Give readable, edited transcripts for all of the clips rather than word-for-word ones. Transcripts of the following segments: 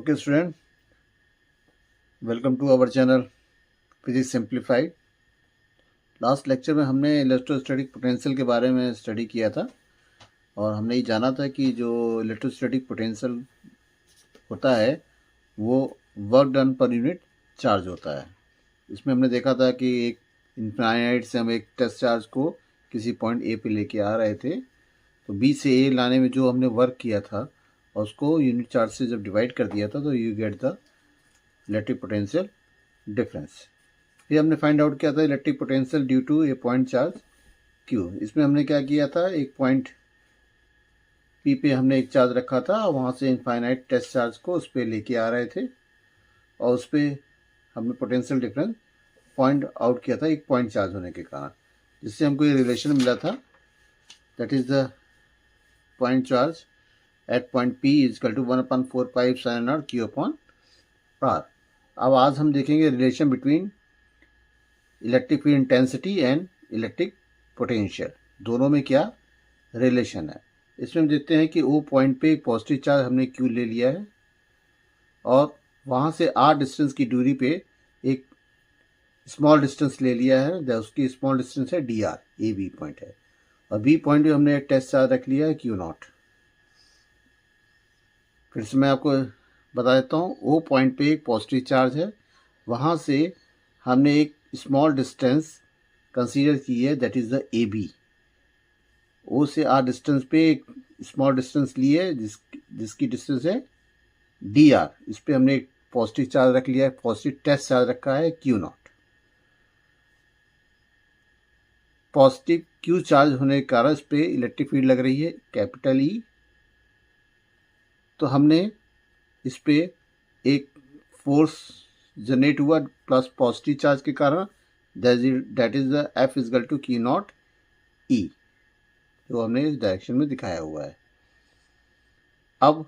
Okay student, welcome to our channel physics simplified. Last lecture में हमने electrostatic potential के बारे में स्टडी किया था और हमने ये जाना था कि जो इलेक्ट्रोस्टैटिक पोटेंशियल होता है वो work done per unit charge होता है। इसमें हमने देखा था कि एक इनफाइनाइट से हम एक टेस्ट चार्ज को किसी पॉइंट ए पे लेके आ रहे थे, तो बी से ए लाने में जो हमने वर्क किया था और उसको यूनिट चार्ज से जब डिवाइड कर दिया था तो you get the electric potential difference. फिर हमने फाइंड आउट किया था electric potential due to a point charge Q. इसमें हमने क्या किया था, एक पॉइंट पी पे हमने एक चार्ज रखा था, वहाँ से इनफाइनाइट टेस्ट चार्ज को उस पर लेके आ रहे थे और उस पर हमने पोटेंशियल डिफरेंस पॉइंट आउट किया था एक पॉइंट चार्ज होने के कारण, जिससे हमको ये रिलेशन मिला था, that is the point charge at point P is equal to 1/4πε0 Q upon R. अब आज हम देखेंगे relation between electric field intensity and electric potential, दोनों में क्या रिलेशन है। इसमें हम देखते हैं कि ओ पॉइंट पे एक पॉजिटिव चार्ज हमने क्यू ले लिया है और वहाँ से आर डिस्टेंस की दूरी पे एक स्मॉल डिस्टेंस ले लिया है, उसकी स्मॉल डिस्टेंस है D R, A B point है, और बी पॉइंट पे हमने एक टेस्ट चार्ज रख लिया है क्यू नॉट। फिर से मैं आपको बता देता हूँ, ओ पॉइंट पे एक पॉजिटिव चार्ज है, वहाँ से हमने एक स्मॉल डिस्टेंस कंसीडर की है, that is the A B. O से आर डिस्टेंस पे एक स्मॉल डिस्टेंस ली है जिसकी डिस्टेंस है डी आर। इस पर हमने एक पॉजिटिव चार्ज रख लिया है, पॉजिटिव टेस्ट चार्ज रखा है Q not. Positive Q charge होने के कारण इस पर इलेक्ट्रिक फील्ड लग रही है कैपिटल ई। तो हमने इस पे एक फोर्स जनरेट हुआ प्लस पॉजिटिव चार्ज के कारण, that is the F equal to Q naught E, जो हमने इस डायरेक्शन में दिखाया हुआ है। अब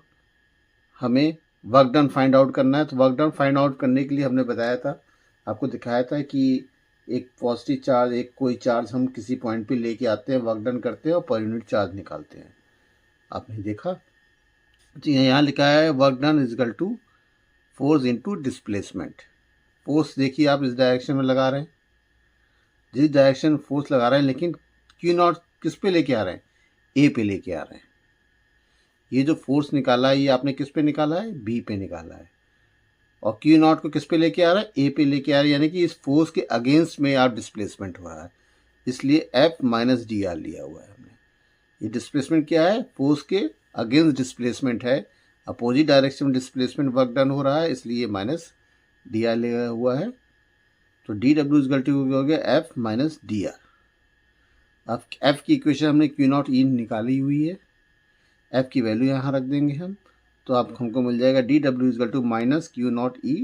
हमें वर्क डन फाइंड आउट करना है, तो वर्क डन फाइंड आउट करने के लिए हमने बताया था, आपको दिखाया था कि एक पॉजिटिव चार्ज, एक कोई चार्ज हम किसी पॉइंट पे लेके आते हैं, वर्क डन करते हैं और पर यूनिट चार्ज निकालते हैं। आपने देखा, तो यहाँ लिखा है work done is equal to force into displacement. Force देखिए आप इस डायरेक्शन में लगा रहे हैं, जिस डायरेक्शन फोर्स लगा रहे हैं, लेकिन क्यू नॉट किस पे लेके आ रहे हैं, ए पे लेके आ रहे हैं। ये जो फोर्स निकाला है ये आपने किस पे निकाला है, बी पे निकाला है, और क्यू नॉट को किस पे लेके आ रहा है, ए पे लेके आ रहा है, यानी कि इस फोर्स के अगेंस्ट में आप डिस्प्लेसमेंट हो रहा है, इसलिए एफ माइनस डी आर लिया हुआ है हमने। ये डिस्प्लेसमेंट क्या है, फोर्स के अगेंस्ट डिस्प्लेसमेंट है, अपोजिट डायरेक्शन में डिस्प्लेसमेंट वर्क डन हो रहा है, इसलिए माइनस डी आर लिया हुआ है। तो डी डब्ल्यू इज गलती हो गया एफ माइनस डी आर। अब एफ की इक्वेशन हमने क्यू नॉट ई निकाली हुई है, एफ की वैल्यू यहाँ रख देंगे हम, तो आप हमको मिल जाएगा D W is equal to minus Q naught E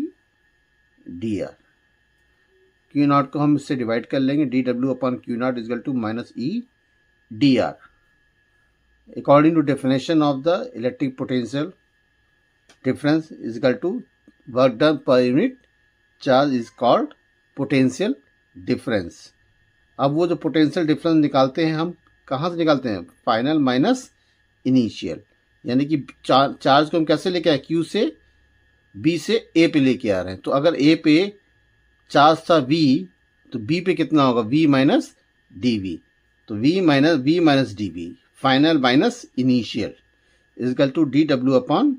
D R. Q naught को हम इससे डिवाइड कर लेंगे, D W upon Q naught is equal to minus E D R. According to definition of the electric potential difference is equal to work done per unit charge is called potential difference। अब वो जो potential difference निकालते हैं हम कहाँ से निकालते हैं, फाइनल माइनस इनिशियल, यानी कि चार्ज को हम कैसे लेके आए, क्यू से बी से ए पे लेके आ रहे हैं। तो अगर ए पे चार्ज था वी, तो बी पे कितना होगा, वी माइनस डी वी, तो V minus D V final minus initial is equal to D W upon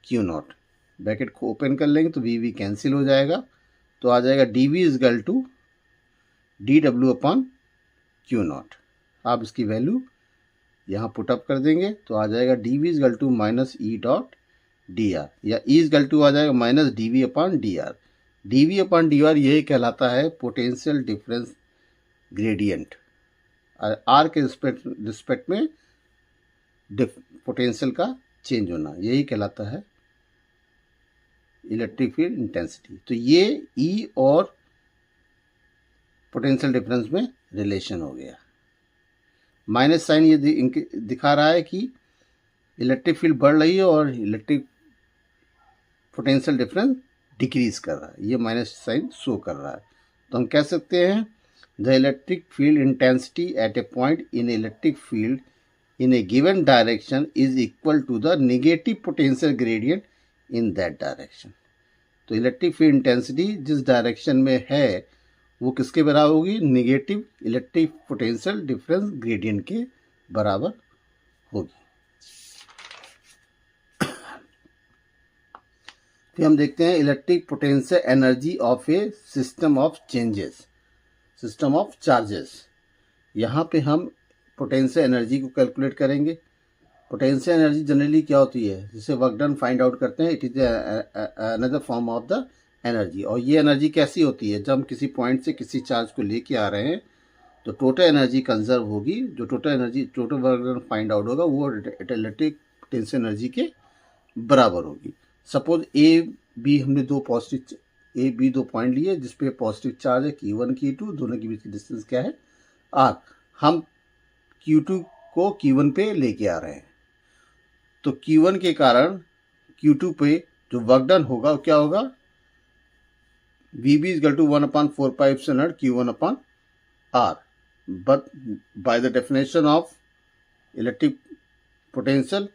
Q naught. Bracket को ओपन कर लेंगे तो वी वी कैंसिल हो जाएगा, तो आ जाएगा D V is equal to D W upon Q naught. आप इसकी वैल्यू यहाँ पुटअप कर देंगे तो आ जाएगा D V is equal to minus E dot D R, या ई इज इक्वल टू आ जाएगा minus D V upon D R. D V upon D R यही कहलाता है पोटेंशियल डिफरेंस ग्रेडियंट, आर के रिस्पेक्ट में पोटेंशियल का change होना, यही कहलाता है इलेक्ट्रिक फील्ड इंटेंसिटी। तो ये ई और पोटेंशियल डिफरेंस में रिलेशन हो गया। माइनस साइन ये दिखा रहा है कि इलेक्ट्रिक फील्ड बढ़ रही है और इलेक्ट्रिक पोटेंशियल डिफरेंस डिक्रीज कर रहा है, ये माइनस साइन शो कर रहा है। तो हम कह सकते हैं the electric field intensity at A point in electric field in a given direction is equal to the negative potential gradient in that direction. तो इलेक्ट्रिक फील्ड इंटेंसिटी जिस डायरेक्शन में है वो किसके बराबर होगी, negative electric potential difference gradient के बराबर होगी। फिर हम देखते हैं electric potential energy of A system of changes, system of charges. यहाँ पे हम पोटेंशियल एनर्जी को कैलकुलेट करेंगे। पोटेंशियल एनर्जी जनरली क्या होती है, जिसे वर्क डन फाइंड आउट करते हैं, it is another form of the energy. और ये एनर्जी कैसी होती है, जब हम किसी पॉइंट से किसी चार्ज को लेके आ रहे हैं तो टोटल एनर्जी कंजर्व होगी। जो total energy, total work done find out होगा वो इलेक्ट्रिक पोटेंशियल एनर्जी के बराबर होगी। सपोज ए बी, हमने दो पॉइंट लिए जिसपे पॉजिटिव चार्ज है Q1 Q2, दोनों के बीच की डिस्टेंस क्या है R। हम Q2 को Q1 पे लेके आ रहे हैं, तो Q1 के कारण Q2 पे जो वर्क डन होगा वो क्या होगा, VB equal to 1/4πε0 Q1/R। But by the definition of electric potential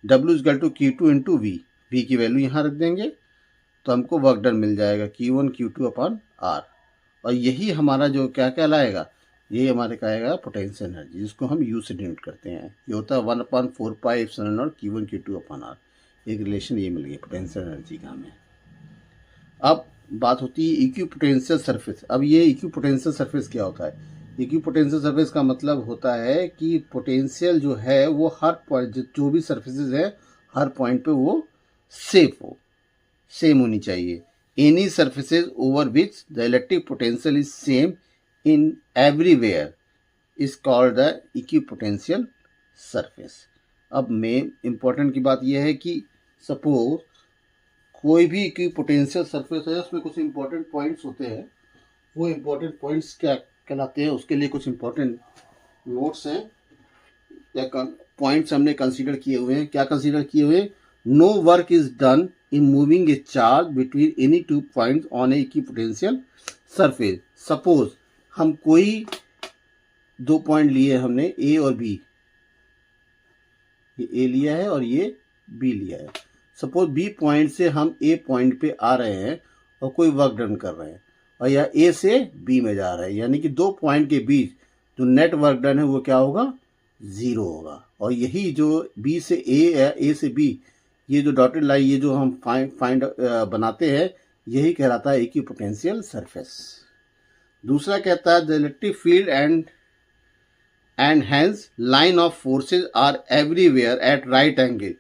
W equal to Q2 into V, V की वैल्यू यहाँ रख देंगे तो हमको वर्क डन मिल जाएगा Q1 Q2/R। और यही हमारा जो क्या कहलाएगा, ये हमारे कहेगा पोटेंशियल एनर्जी, जिसको हम U से डिनोट करते हैं। ये होता है 1/4πε0 Q1 Q2/R। एक रिलेशन ये मिल गया पोटेंशियल एनर्जी का हमें। अब बात होती है इक्वी पोटेंशियल सरफेस। अब ये इक्वी पोटेंशियल सरफेस क्या होता है, इक्वी पोटेंशियल सरफेस का मतलब होता है कि पोटेंशियल जो है वो हर पॉइंट, जो भी सरफेसेस है हर पॉइंट पे वो सेम होनी चाहिए। Any surfaces over which the electric potential is same in everywhere is called the equipotential surface. अब मेन इंपॉर्टेंट की बात यह है कि सपोज कोई भी इक्विपोटेंशियल सरफेस है, उसमें कुछ इंपॉर्टेंट पॉइंट्स होते हैं। वो इंपॉर्टेंट पॉइंट्स क्या कहलाते हैं, उसके लिए कुछ इंपॉर्टेंट नोट्स हैं या पॉइंट्स हमने कंसीडर किए हुए हैं। क्या कंसीडर किए हुए हैं, no work is done in moving a charge between any two points on a equipotential surface। Suppose हम कोई दो पॉइंट लिए हमने A और B, ये A लिया है और ये B लिया है। सपोज B पॉइंट से हम A पॉइंट पे आ रहे हैं और कोई वर्क डन कर रहे हैं, और या A से B में जा रहे हैं, यानी कि दो पॉइंट के बीच जो नेट वर्क डन है वो क्या होगा, 0 होगा। और यही जो B से A है, A से B, ये जो डॉटेड लाइन, ये जो हम फाइंड बनाते हैं, यही कहलाता है इक्विपोटेंशियल सरफेस। दूसरा कहता है the electric field and hence line of forces are everywhere at right angle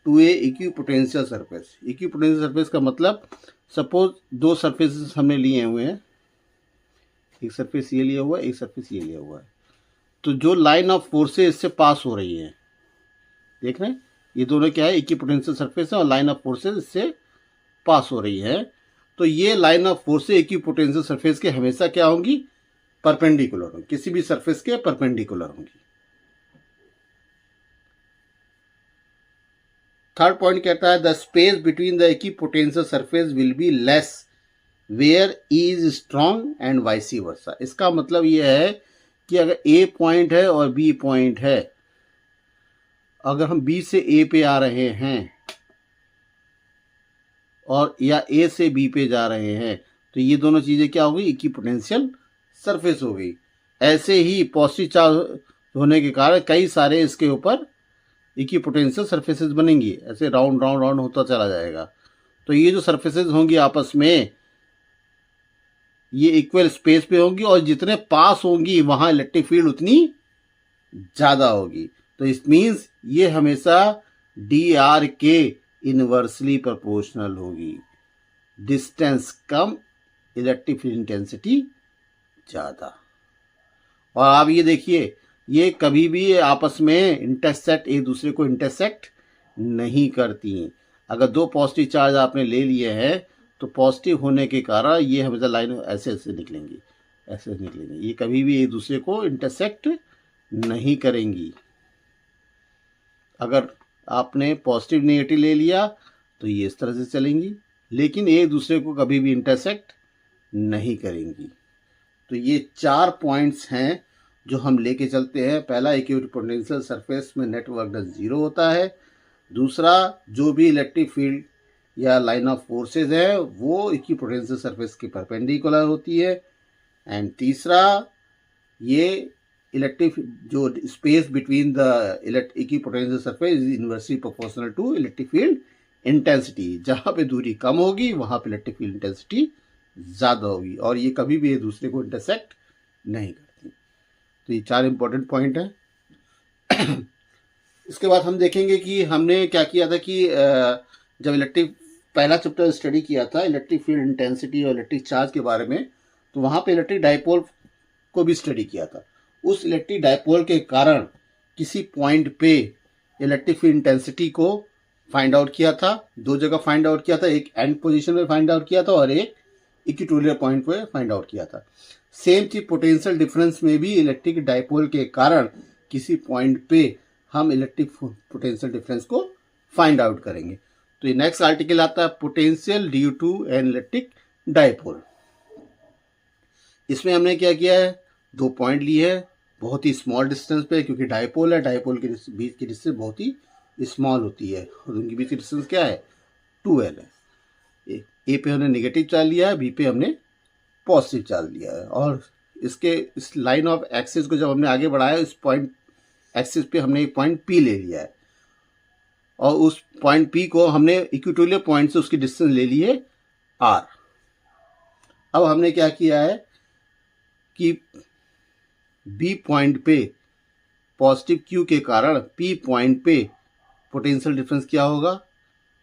to a equipotential surface. Equipotential surface का मतलब, सपोज दो सरफेसेस हमने लिए हुए हैं, एक सरफेस ये लिया हुआ है, एक सरफेस ये लिया हुआ है। तो जो लाइन ऑफ फोर्सेज इससे पास हो रही है, देख रहे हैं, ये दोनों क्या है, इक्विपोटेंशियल सरफेस है और लाइन ऑफ फोर्सेज इससे पास हो रही है। तो ये line of forces equipotential surface के हमेशा क्या होंगी, परपेंडिकुलर होंगी, किसी भी सरफेस के परपेंडिकुलर होंगी। थर्ड पॉइंट कहता है the space between the equipotential surface will be less where E is strong and vice versa. इसका मतलब यह है कि अगर ए पॉइंट है और बी पॉइंट है, अगर हम B से A पे आ रहे हैं और या A से B पे जा रहे हैं, तो ये दोनों चीज़ें क्या हो गई, इक्विपोटेंशियल सरफेस हो गई। ऐसे ही पॉजिटिव चार्ज होने के कारण कई सारे इसके ऊपर इक्विपोटेंशियल सरफेसेस बनेंगी, ऐसे राउंड राउंड राउंड होता चला जाएगा। तो ये जो सरफेसेस होंगी आपस में, ये इक्वल स्पेस पे होंगी और जितने पास होंगी वहाँ इलेक्ट्रिक फील्ड उतनी ज़्यादा होगी। तो इट मीन्स ये हमेशा DR के इनवर्सली प्रोपोर्शनल होगी। डिस्टेंस कम, इलेक्ट्रिक फील्ड इंटेंसिटी ज़्यादा। और आप ये देखिए, ये कभी भी आपस में इंटरसेक्ट, एक दूसरे को इंटरसेक्ट नहीं करती। अगर दो पॉजिटिव चार्ज आपने ले लिए हैं तो पॉजिटिव होने के कारण ये हमेशा लाइन ऐसे ऐसे निकलेंगी, ऐसे निकलेंगी, ये कभी भी एक दूसरे को इंटरसेक्ट नहीं करेंगी। अगर आपने पॉजिटिव नेगेटिव ले लिया तो ये इस तरह से चलेंगी, लेकिन एक दूसरे को कभी भी इंटरसेक्ट नहीं करेंगी। तो ये 4 पॉइंट्स हैं जो हम लेके चलते हैं। पहला, इक्विपोटेंशियल सरफेस में नेट वर्क डन 0 होता है। दूसरा, जो भी इलेक्ट्रिक फील्ड या लाइन ऑफ फोर्सेज है वो इक्विपोटेंशियल सरफेस के परपेंडिकुलर होती है। एंड तीसरा, ये इलेक्ट्रिक जो space between the equipotential surface is inversely proportional to electric field intensity. जहाँ पे दूरी कम होगी वहाँ पे इलेक्ट्रिक फील्ड इंटेंसिटी ज़्यादा होगी, और ये कभी भी एक दूसरे को इंटरसेक्ट नहीं करती। तो ये 4 इंपॉर्टेंट पॉइंट हैं। इसके बाद हम देखेंगे कि हमने क्या किया था कि जब इलेक्ट्रिक पहला चैप्टर स्टडी किया था इलेक्ट्रिक फील्ड इंटेंसिटी और इलेक्ट्रिक चार्ज के बारे में, तो वहाँ पे इलेक्ट्रिक डाइपोल को भी स्टडी किया था। उस इलेक्ट्रिक डाइपोल के कारण किसी पॉइंट पे इलेक्ट्रिक फील्ड इंटेंसिटी को फाइंड आउट किया था। 2 जगह फाइंड आउट किया था, एक एंड पोजीशन में फाइंड आउट किया था और एक इक्वेटोरियल पॉइंट पे फाइंड आउट किया था। सेम चीज पोटेंशियल डिफरेंस में भी इलेक्ट्रिक डाइपोल के कारण किसी पॉइंट पे हम इलेक्ट्रिक पोटेंशियल डिफरेंस को फाइंड आउट करेंगे। तो ये नेक्स्ट आर्टिकल आता है potential due to an electric dipole. इसमें हमने क्या किया है, 2 पॉइंट लिए है बहुत ही स्मॉल डिस्टेंस पे, क्योंकि डाइपोल है, डाइपोल के बीच की डिस्टेंस बहुत ही स्मॉल होती है और उनके बीच की डिस्टेंस क्या है, 2L है। ए पे हमने नेगेटिव चार्ज लिया है, बी पे हमने पॉजिटिव चार्ज लिया है, और इसके इस लाइन ऑफ एक्सिस को जब हमने आगे बढ़ाया, इस पॉइंट एक्सिस पे हमने एक पॉइंट पी ले लिया है, और उस पॉइंट पी को हमने इक्वेटोरियल पॉइंट से उसकी डिस्टेंस ले ली है r। अब हमने क्या किया है कि बी पॉइंट पे पॉजिटिव q के कारण p पॉइंट पे पोटेंशियल डिफरेंस क्या होगा,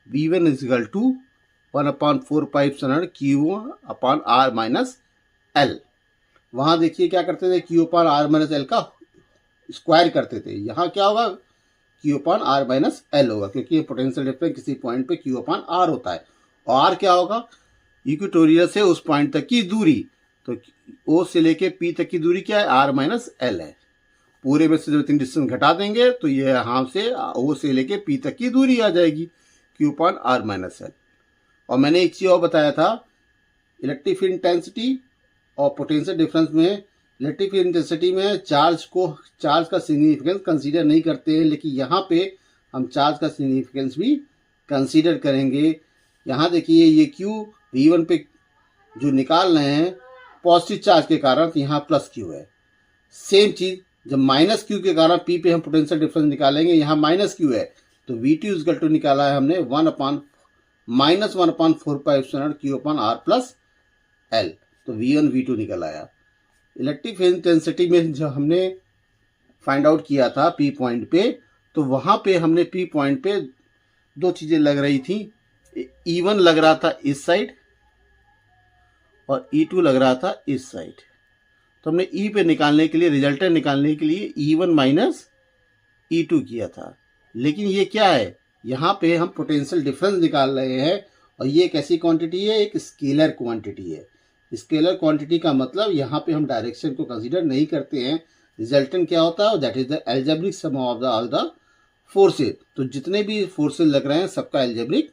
v1 is equal to 1/4 pi epsilon q अपॉन r माइनस l। वहाँ देखिए क्या करते थे, q अपॉन r माइनस l का स्क्वायर करते थे। यहाँ क्या होगा, q अपॉन r माइनस l होगा, क्योंकि पोटेंशियल डिफरेंस किसी पॉइंट पे q अपॉन r होता है। और r क्या होगा, इक्वेटोरियल से उस पॉइंट तक की दूरी। तो O से लेके P तक की दूरी क्या है, r माइनस l है। पूरे में से जब 3 डिस्टेंस घटा देंगे तो ये यहाँ से O से लेके P तक की दूरी आ जाएगी, q अपॉन r माइनस l। और मैंने एक चीज़ और बताया था, इलेक्ट्रिक फील्ड इंटेंसिटी और पोटेंशियल डिफरेंस में, इलेक्ट्रिक फील्ड इंटेंसिटी में चार्ज का सिग्निफिकेंस कंसीडर नहीं करते हैं, लेकिन यहाँ पे हम चार्ज का सिग्निफिकेंस भी कंसीडर करेंगे। यहाँ देखिए ये Q V1 पे जो निकाल रहे हैं पॉजिटिव चार्ज के कारण, तो यहाँ प्लस Q है। सेम चीज जब माइनस Q के कारण P पे हम पोटेंशियल डिफरेंस निकालेंगे, यहाँ माइनस Q है, तो V2 इक्वल टू निकाला है हमने 1/4 पाई एप्सिलॉन Q अपॉन R प्लस L। तो V1 V2 निकल आया। इलेक्ट्रिक फील्ड इंटेंसिटी में जो हमने फाइंड आउट किया था P पॉइंट पे, तो वहाँ पे हमने P पॉइंट पे 2 चीज़ें लग रही थी। E1 लग रहा था इस साइड और E2 लग रहा था इस साइड। तो हमने E पे निकालने के लिए, रिजल्टेंट निकालने के लिए E1 माइनस E2 किया था। लेकिन ये क्या है, यहाँ पे हम पोटेंशियल डिफरेंस निकाल रहे हैं, और ये एक ऐसी क्वांटिटी है, एक स्केलर क्वांटिटी है। स्केलर क्वांटिटी का मतलब यहाँ पे हम डायरेक्शन को कंसीडर नहीं करते हैं। रिजल्टेंट क्या होता है, that is the algebraic sum of all the forces. तो जितने भी फोर्सेज लग रहे हैं सबका एल्जेब्रिक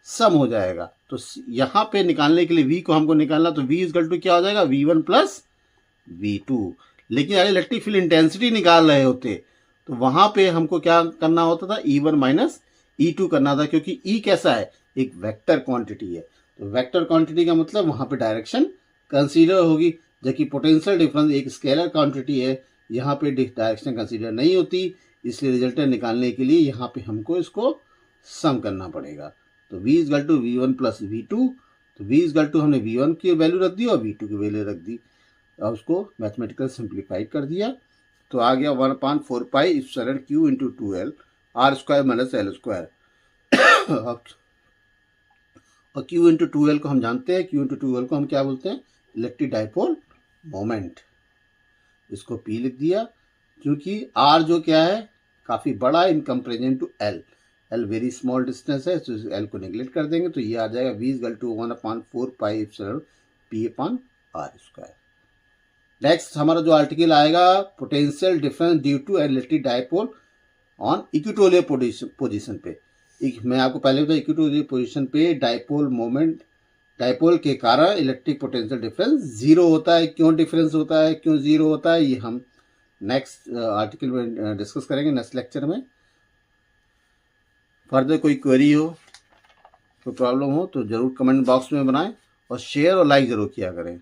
सम हो जाएगा। तो यहाँ पे निकालने के लिए V को हमको निकालना, तो V इक्वल टू क्या हो जाएगा, V1 प्लस V2। लेकिन अगर इलेक्ट्रिक फील्ड इंटेंसिटी निकाल रहे होते तो वहाँ पे हमको क्या करना होता था, E1 माइनस E2 करना था, क्योंकि E कैसा है, एक वेक्टर क्वांटिटी है। तो वेक्टर क्वांटिटी का मतलब वहाँ पे डायरेक्शन कंसीडर होगी, जबकि पोटेंशियल डिफरेंस एक स्केलर क्वांटिटी है, यहाँ पे डायरेक्शन कंसीडर नहीं होती। इसलिए रिजल्टेंट निकालने के लिए यहाँ पे हमको इसको सम करना पड़ेगा। तो V equal to V1 plus V2। तो V इक्वल टू हमने V1 की वैल्यू रख दी और V2 की वैल्यू रख दी, और उसको मैथमेटिकल सिंप्लीफाइड कर दिया। तो आ गया 1/4 pi epsilon Q into 2L R square minus L square. और Q इंटू 2L को हम जानते हैं, Q इंटू 2L को हम क्या बोलते हैं, इलेक्ट्रिक डाइपोल मोमेंट। इसको P लिख दिया, क्योंकि R जो क्या है, काफ़ी बड़ा है in comparison to L। L very small distance है, तो L को नेग्लेक्ट कर देंगे, तो ये आ जाएगा V equal to 1/4 pi epsilon P upon R square. Next हमारा जो आर्टिकल आएगा, potential difference due to electric dipole on equatorial position पे। मैं आपको पहले बताया, इक्वेटोरियल पोजीशन पे डाइपोल मोमेंट, डाइपोल के कारण इलेक्ट्रिक पोटेंशियल डिफरेंस 0 होता है। क्यों डिफरेंस होता है, क्यों 0 होता है, ये हम नेक्स्ट आर्टिकल में डिस्कस करेंगे, नेक्स्ट लेक्चर में। फर्दर कोई क्वेरी हो, कोई प्रॉब्लम हो तो ज़रूर कमेंट बॉक्स में बनाएं और शेयर और लाइक ज़रूर किया करें।